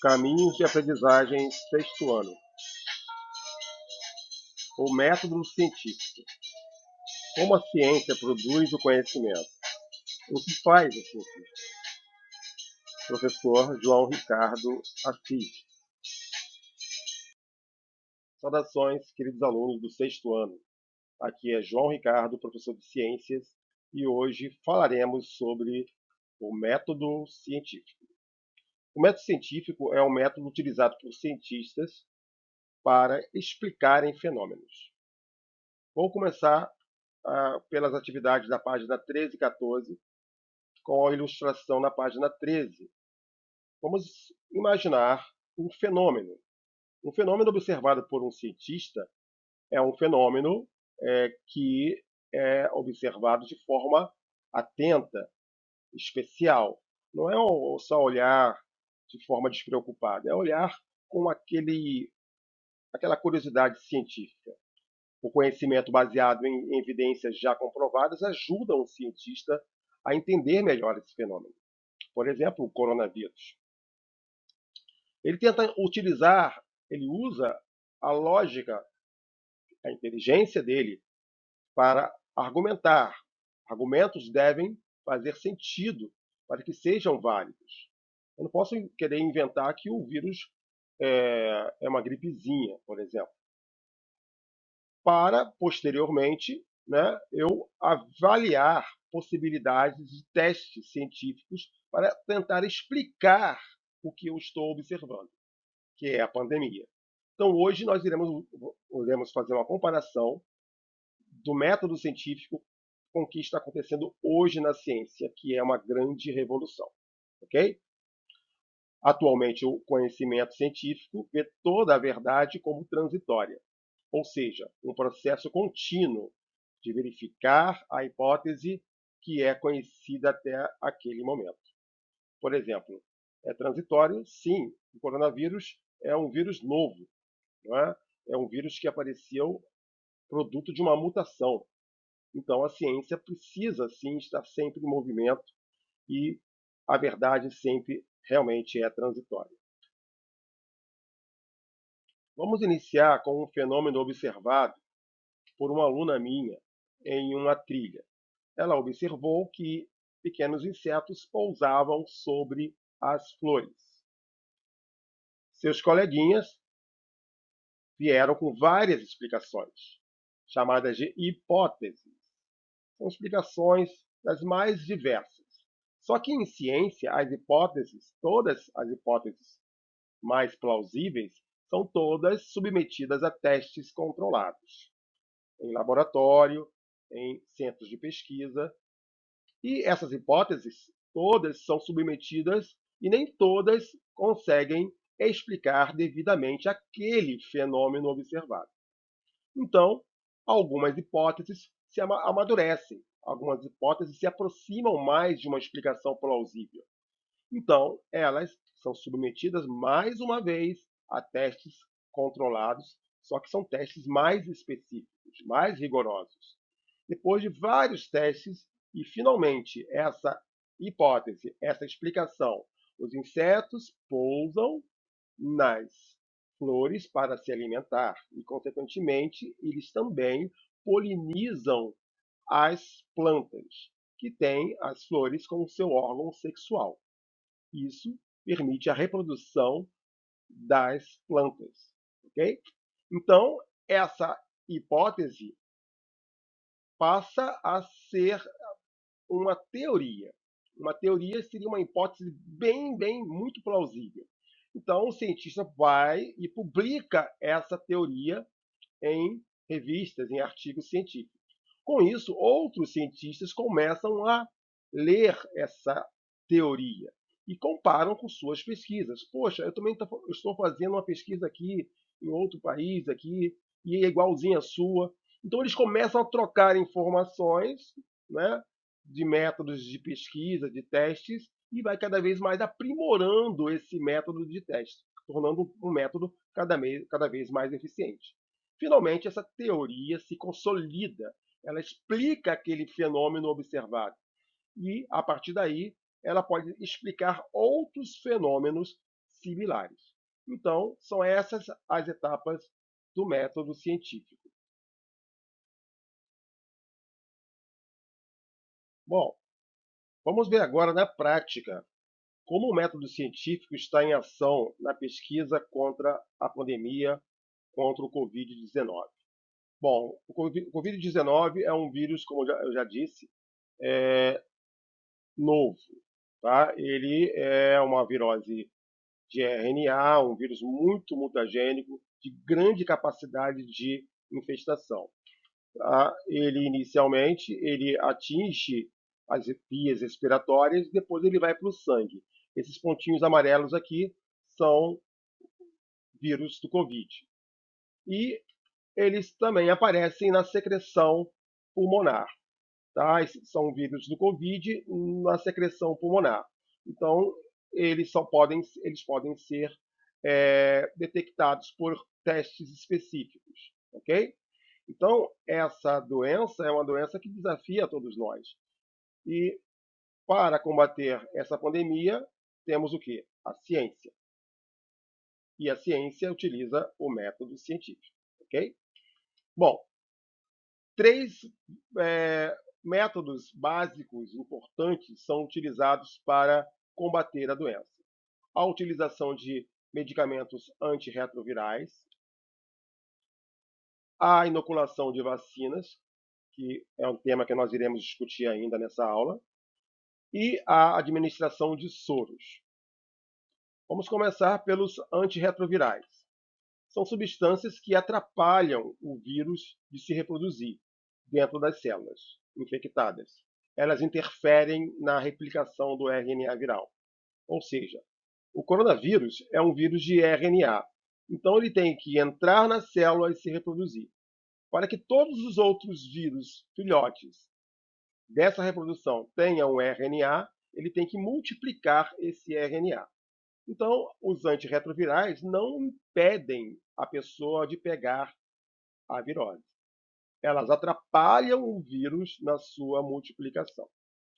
Caminhos de aprendizagem sexto ano. O método científico. Como a ciência produz o conhecimento? O que faz a ciência? Professor João Ricardo Assis. Saudações, queridos alunos do sexto ano. Aqui é João Ricardo, professor de Ciências, e hoje falaremos sobre o método científico. O método científico é um método utilizado por cientistas para explicarem fenômenos. Vou começar pelas atividades da página 13 e 14, com a ilustração na página 13. Vamos imaginar um fenômeno. Um fenômeno observado por um cientista é um fenômeno que é observado de forma atenta, especial. Não é só olhar de forma despreocupada, é olhar com aquela curiosidade científica. O conhecimento baseado em evidências já comprovadas ajuda um cientista a entender melhor esse fenômeno. Por exemplo, o coronavírus. Ele usa a lógica, a inteligência dele para argumentar. Argumentos devem fazer sentido para que sejam válidos. Eu não posso querer inventar que o vírus é uma gripezinha, por exemplo. Para, posteriormente, eu avaliar possibilidades de testes científicos para tentar explicar o que eu estou observando, que é a pandemia. Então, hoje nós iremos fazer uma comparação do método científico com o que está acontecendo hoje na ciência, que é uma grande revolução. Ok? Atualmente, o conhecimento científico vê toda a verdade como transitória, ou seja, um processo contínuo de verificar a hipótese que é conhecida até aquele momento. Por exemplo, é transitório? Sim, o coronavírus é um vírus novo, não é? É um vírus que apareceu produto de uma mutação. Então, a ciência precisa, sim, estar sempre em movimento e a verdade sempre realmente é transitória. Vamos iniciar com um fenômeno observado por uma aluna minha em uma trilha. Ela observou que pequenos insetos pousavam sobre as flores. Seus coleguinhas vieram com várias explicações, chamadas de hipóteses. São explicações das mais diversas. Só que em ciência, todas as hipóteses mais plausíveis, são todas submetidas a testes controlados, em laboratório, em centros de pesquisa. E essas hipóteses todas são submetidas e nem todas conseguem explicar devidamente aquele fenômeno observado. Então, algumas hipóteses se amadurecem, algumas hipóteses se aproximam mais de uma explicação plausível. Então, elas são submetidas mais uma vez a testes controlados, só que são testes mais específicos, mais rigorosos. Depois de vários testes, e finalmente essa hipótese, essa explicação, os insetos pousam nas flores para se alimentar e, consequentemente, eles também polinizam as plantas, que têm as flores como seu órgão sexual. Isso permite a reprodução das plantas. Ok? Então, essa hipótese passa a ser uma teoria. Uma teoria seria uma hipótese muito plausível. Então, o cientista vai e publica essa teoria em revistas, em artigos científicos. Com isso, outros cientistas começam a ler essa teoria e comparam com suas pesquisas. Poxa, eu também estou fazendo uma pesquisa aqui em outro país aqui e é igualzinha à sua. Então eles começam a trocar informações, né, de métodos de pesquisa, de testes, e vai cada vez mais aprimorando esse método de teste, tornando um método cada vez mais eficiente. Finalmente, essa teoria se consolida, ela explica aquele fenômeno observado. E, a partir daí, ela pode explicar outros fenômenos similares. Então, são essas as etapas do método científico. Bom, vamos ver agora na prática como o método científico está em ação na pesquisa contra a pandemia, contra o Covid-19. Bom, o Covid-19 é um vírus, como eu já disse, novo. Tá? Ele é uma virose de RNA, um vírus muito mutagênico, de grande capacidade de infestação. Tá? Ele inicialmente ele atinge as vias respiratórias, depois ele vai para o sangue. Esses pontinhos amarelos aqui são vírus do Covid. E eles também aparecem na secreção pulmonar. Tá? São vírus do Covid na secreção pulmonar. Então, eles podem ser detectados por testes específicos. Ok? Então, essa doença é uma doença que desafia todos nós. E para combater essa pandemia, temos o quê? A ciência. E a ciência utiliza o método científico. Ok? Bom, três métodos básicos importantes são utilizados para combater a doença. A utilização de medicamentos antirretrovirais, a inoculação de vacinas, que é um tema que nós iremos discutir ainda nessa aula, e a administração de soros. Vamos começar pelos antirretrovirais. São substâncias que atrapalham o vírus de se reproduzir dentro das células infectadas. Elas interferem na replicação do RNA viral. Ou seja, o coronavírus é um vírus de RNA. Então ele tem que entrar na célula e se reproduzir. Para que todos os outros vírus filhotes dessa reprodução tenham um RNA, ele tem que multiplicar esse RNA. Então, os antirretrovirais não impedem a pessoa de pegar a virose. Elas atrapalham o vírus na sua multiplicação.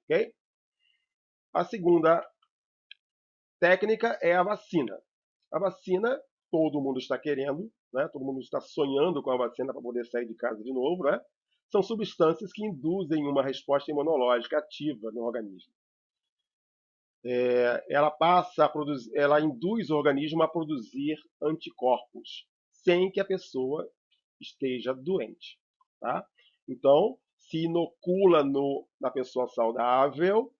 Okay? A segunda técnica é a vacina. A vacina, todo mundo está querendo, né? Todo mundo está sonhando com a vacina para poder sair de casa de novo. Né? São substâncias que induzem uma resposta imunológica ativa no organismo. Ela induz o organismo a produzir anticorpos, sem que a pessoa esteja doente. Tá? Então, se inocula na pessoa saudável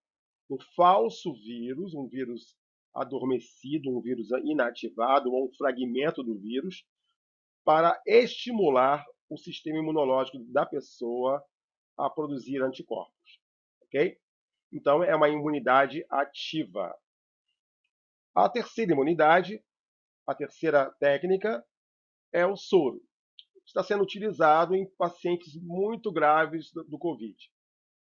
um falso vírus, um vírus adormecido, um vírus inativado, ou um fragmento do vírus, para estimular o sistema imunológico da pessoa a produzir anticorpos. Ok? Então, é uma imunidade ativa. A terceira imunidade, a terceira técnica, é o soro. Está sendo utilizado em pacientes muito graves do Covid.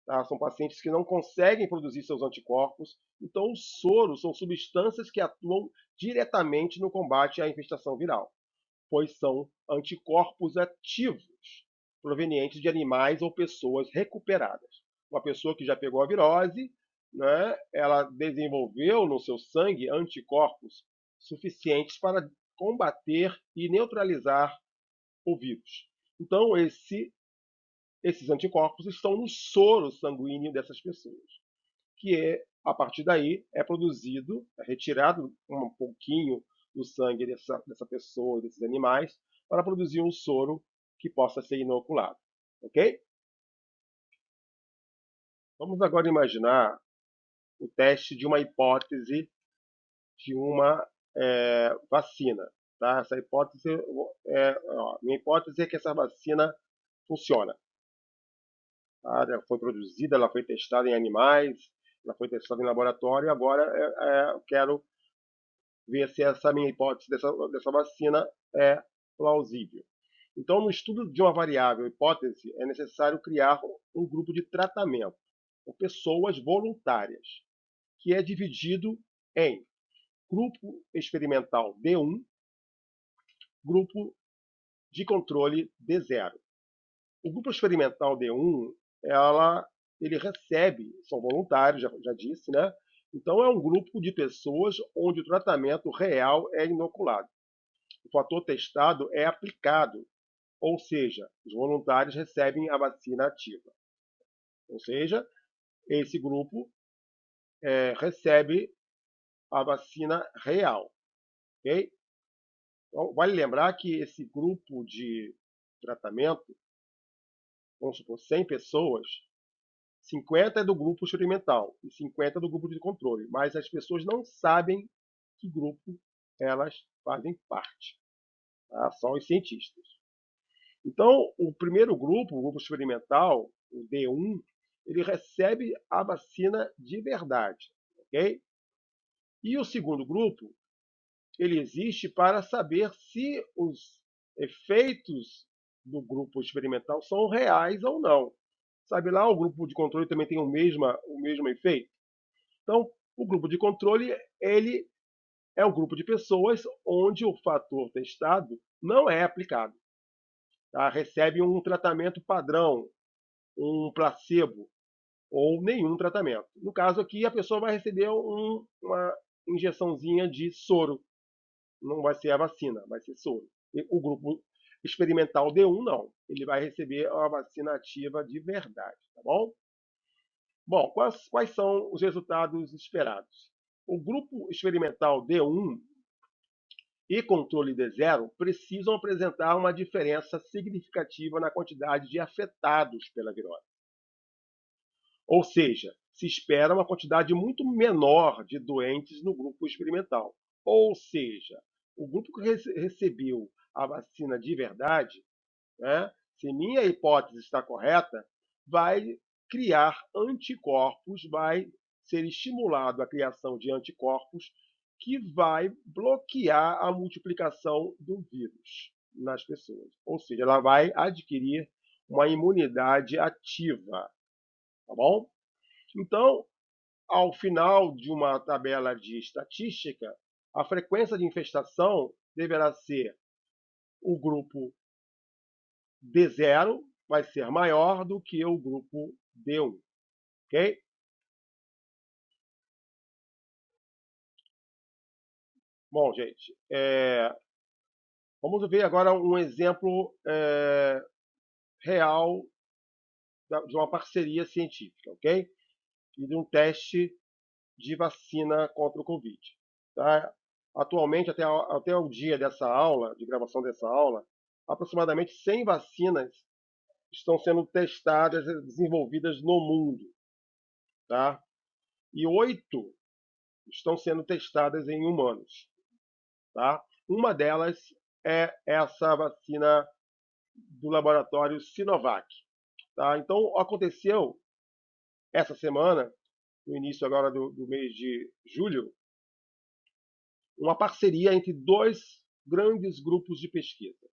Tá? São pacientes que não conseguem produzir seus anticorpos. Então, os soros são substâncias que atuam diretamente no combate à infestação viral, pois são anticorpos ativos, provenientes de animais ou pessoas recuperadas. Uma pessoa que já pegou a virose, né, ela desenvolveu no seu sangue anticorpos suficientes para combater e neutralizar o vírus. Então, esses anticorpos estão no soro sanguíneo dessas pessoas, que a partir daí é produzido, é retirado um pouquinho do sangue dessa pessoa, desses animais, para produzir um soro que possa ser inoculado. Ok? Vamos agora imaginar o teste de uma hipótese de uma vacina. Tá? Essa hipótese minha hipótese é que essa vacina funciona. Tá? Ela foi produzida, ela foi testada em animais, ela foi testada em laboratório, e agora eu quero ver se essa minha hipótese dessa vacina é plausível. Então, no estudo de uma variável hipótese, é necessário criar um grupo de tratamento, com pessoas voluntárias, que é dividido em grupo experimental D1, grupo de controle D0. O grupo experimental D1, ele recebe, são voluntários, já disse, né? Então, é um grupo de pessoas onde o tratamento real é inoculado. O fator testado é aplicado, ou seja, os voluntários recebem a vacina ativa. Ou seja, esse grupo recebe a vacina real. Ok? Então, vale lembrar que esse grupo de tratamento, vamos supor, 100 pessoas, 50 é do grupo experimental e 50 é do grupo de controle, mas as pessoas não sabem que grupo elas fazem parte, tá? Só os cientistas. Então, o primeiro grupo, o grupo experimental, o D1, ele recebe a vacina de verdade, ok? E o segundo grupo, ele existe para saber se os efeitos do grupo experimental são reais ou não. Sabe lá, o grupo de controle também tem o mesmo efeito? Então, o grupo de controle, ele é um grupo de pessoas onde o fator testado não é aplicado. Tá? Recebe um tratamento padrão, um placebo, ou nenhum tratamento. No caso aqui, a pessoa vai receber uma injeçãozinha de soro. Não vai ser a vacina, vai ser soro. E o grupo experimental D1 não. Ele vai receber a vacina ativa de verdade, tá bom? Bom, quais são os resultados esperados? O grupo experimental D1 e controle D0 precisam apresentar uma diferença significativa na quantidade de afetados pela virose. Ou seja, se espera uma quantidade muito menor de doentes no grupo experimental. Ou seja, o grupo que recebeu a vacina de verdade, né, se minha hipótese está correta, vai criar anticorpos, vai ser estimulado a criação de anticorpos que vai bloquear a multiplicação do vírus nas pessoas. Ou seja, ela vai adquirir uma imunidade ativa, tá bom? Então, ao final de uma tabela de estatística, a frequência de infestação deverá ser o grupo D0 vai ser maior do que o grupo D1, ok? Bom, gente, vamos ver agora um exemplo real de uma parceria científica, ok? E de um teste de vacina contra o Covid. Tá? Atualmente, até o dia dessa aula, de gravação dessa aula, aproximadamente 100 vacinas estão sendo testadas e desenvolvidas no mundo. Tá? E 8 estão sendo testadas em humanos. Tá? Uma delas é essa vacina do laboratório Sinovac. Tá? Então, aconteceu essa semana, no início agora do mês de julho, uma parceria entre dois grandes grupos de pesquisa.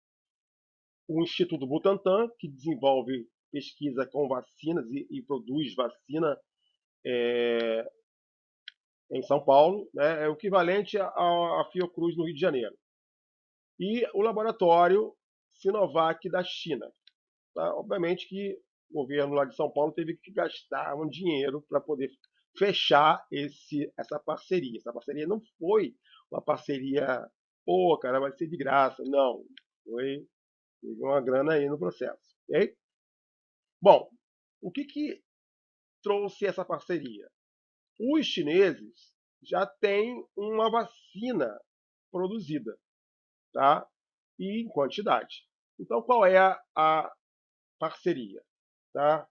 O Instituto Butantan, que desenvolve pesquisa com vacinas e produz vacina em São Paulo, né, é o equivalente à Fiocruz no Rio de Janeiro. E o laboratório Sinovac da China. Tá? Obviamente que o governo lá de São Paulo teve que gastar um dinheiro para poder fechar essa parceria. Essa parceria não foi uma parceria, pô, cara, vai ser de graça. Não, teve uma grana aí no processo. Ok? Bom, o que trouxe essa parceria? Os chineses já têm uma vacina produzida, tá? E em quantidade. Então, qual é a parceria? Tá?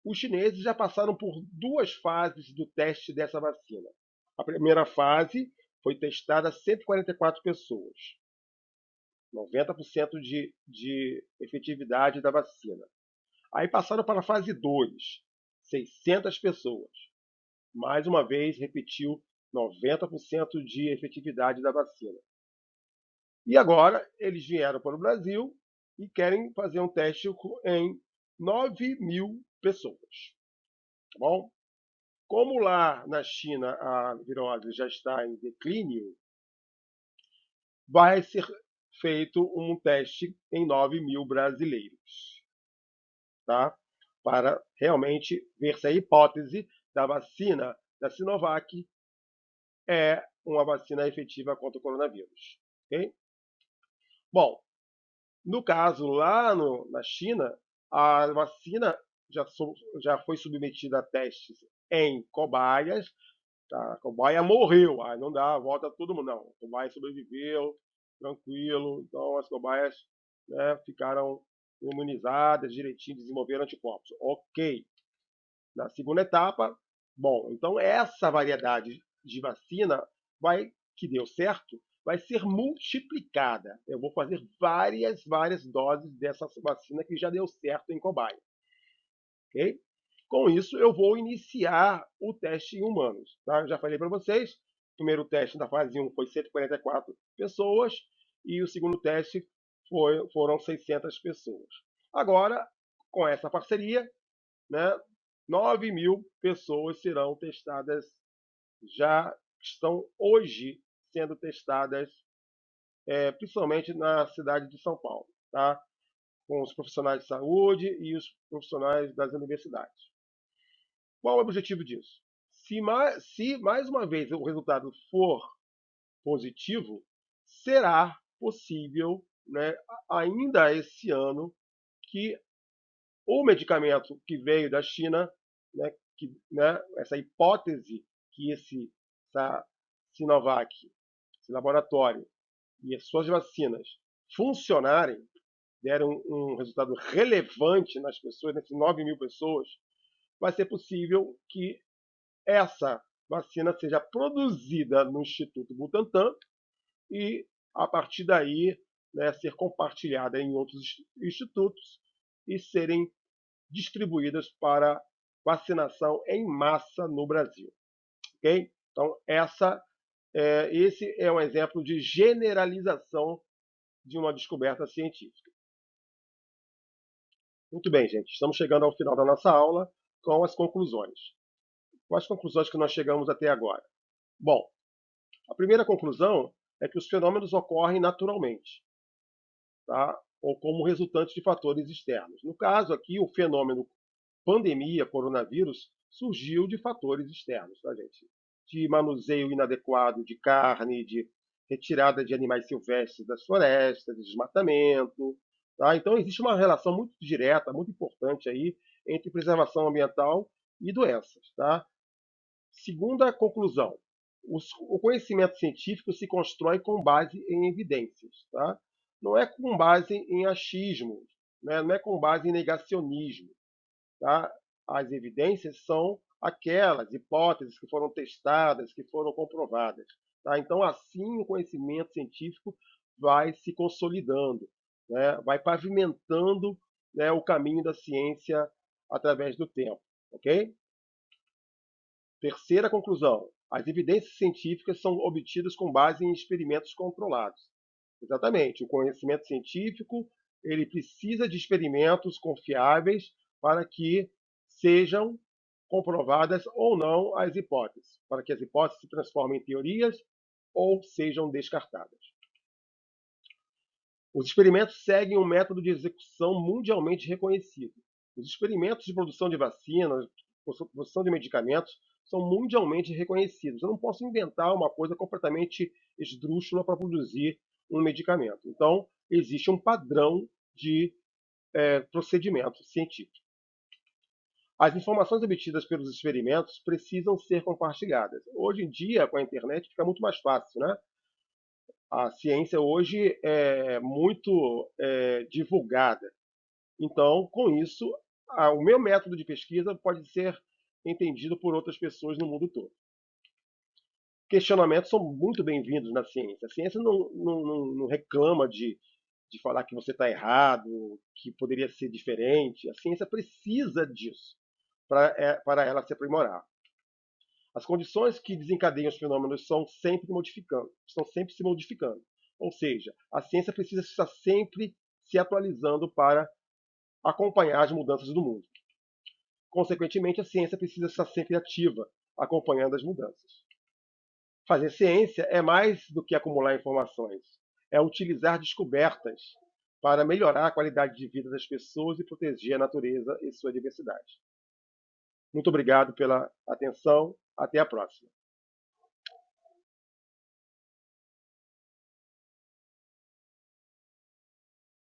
Os chineses já passaram por duas fases do teste dessa vacina. A primeira fase foi testada a 144 pessoas, 90% de efetividade da vacina. Aí passaram para a fase 2, 600 pessoas. Mais uma vez, repetiu 90% de efetividade da vacina. E agora eles vieram para o Brasil e querem fazer um teste em 9.000 pessoas. Tá bom? Como lá na China a virose já está em declínio, vai ser feito um teste em 9.000 brasileiros, tá? Para realmente ver se a hipótese da vacina da Sinovac é uma vacina efetiva contra o coronavírus. Ok? Bom, no caso lá na China, a vacina já foi submetida a testes em cobaias. Tá? A cobaia morreu, aí não dá, volta todo mundo. Não, a cobaia sobreviveu, tranquilo. Então as cobaias, né, ficaram imunizadas direitinho, desenvolveram anticorpos. Ok. Na segunda etapa, bom, então essa variedade de vacina que deu certo, vai ser multiplicada. Eu vou fazer várias doses dessa vacina que já deu certo em cobaia. Ok? Com isso, eu vou iniciar o teste em humanos. Tá? Eu já falei para vocês, o primeiro teste da fase 1 foi 144 pessoas e o segundo teste foram 600 pessoas. Agora, com essa parceria, né, 9.000 pessoas serão testadas, já estão hoje sendo testadas, principalmente na cidade de São Paulo, tá? Com os profissionais de saúde e os profissionais das universidades. Qual é o objetivo disso? Se mais uma vez o resultado for positivo, será possível, né, ainda esse ano, que o medicamento que veio da China, né, essa hipótese que essa Sinovac, esse laboratório e as suas vacinas funcionarem, deram um resultado relevante nas pessoas, nessas 9.000 pessoas, vai ser possível que essa vacina seja produzida no Instituto Butantan e, a partir daí, né, ser compartilhada em outros institutos e serem distribuídas para vacinação em massa no Brasil. Ok? Então, esse é um exemplo de generalização de uma descoberta científica. Muito bem, gente. Estamos chegando ao final da nossa aula com as conclusões. Quais conclusões que nós chegamos até agora? Bom, a primeira conclusão é que os fenômenos ocorrem naturalmente, tá? Ou como resultante de fatores externos. No caso aqui, o fenômeno pandemia, coronavírus, surgiu de fatores externos, tá, gente? De manuseio inadequado de carne, de retirada de animais silvestres das florestas, de desmatamento. Tá? Então, existe uma relação muito direta, muito importante aí, entre preservação ambiental e doenças. Tá? Segunda conclusão, o conhecimento científico se constrói com base em evidências. Tá? Não é com base em achismo, né? Não é com base em negacionismo. Tá? As evidências são aquelas hipóteses que foram testadas, que foram comprovadas. Tá? Então, assim, o conhecimento científico vai se consolidando, né? Vai pavimentando, né, o caminho da ciência através do tempo. Ok? Terceira conclusão: as evidências científicas são obtidas com base em experimentos controlados. Exatamente, o conhecimento científico ele precisa de experimentos confiáveis para que sejam comprovadas ou não as hipóteses, para que as hipóteses se transformem em teorias ou sejam descartadas. Os experimentos seguem um método de execução mundialmente reconhecido. Os experimentos de produção de vacinas, produção de medicamentos, são mundialmente reconhecidos. Eu não posso inventar uma coisa completamente esdrúxula para produzir um medicamento. Então, existe um padrão de procedimento científico. As informações obtidas pelos experimentos precisam ser compartilhadas. Hoje em dia, com a internet, fica muito mais fácil, né? A ciência hoje é muito divulgada. Então, com isso, o meu método de pesquisa pode ser entendido por outras pessoas no mundo todo. Questionamentos são muito bem-vindos na ciência. A ciência não reclama de falar que você está errado, que poderia ser diferente. A ciência precisa disso para ela se aprimorar. As condições que desencadeiam os fenômenos estão sempre se modificando. Ou seja, a ciência precisa estar sempre se atualizando para acompanhar as mudanças do mundo. Consequentemente, a ciência precisa estar sempre ativa, acompanhando as mudanças. Fazer ciência é mais do que acumular informações, é utilizar descobertas para melhorar a qualidade de vida das pessoas e proteger a natureza e sua diversidade. Muito obrigado pela atenção. Até a próxima.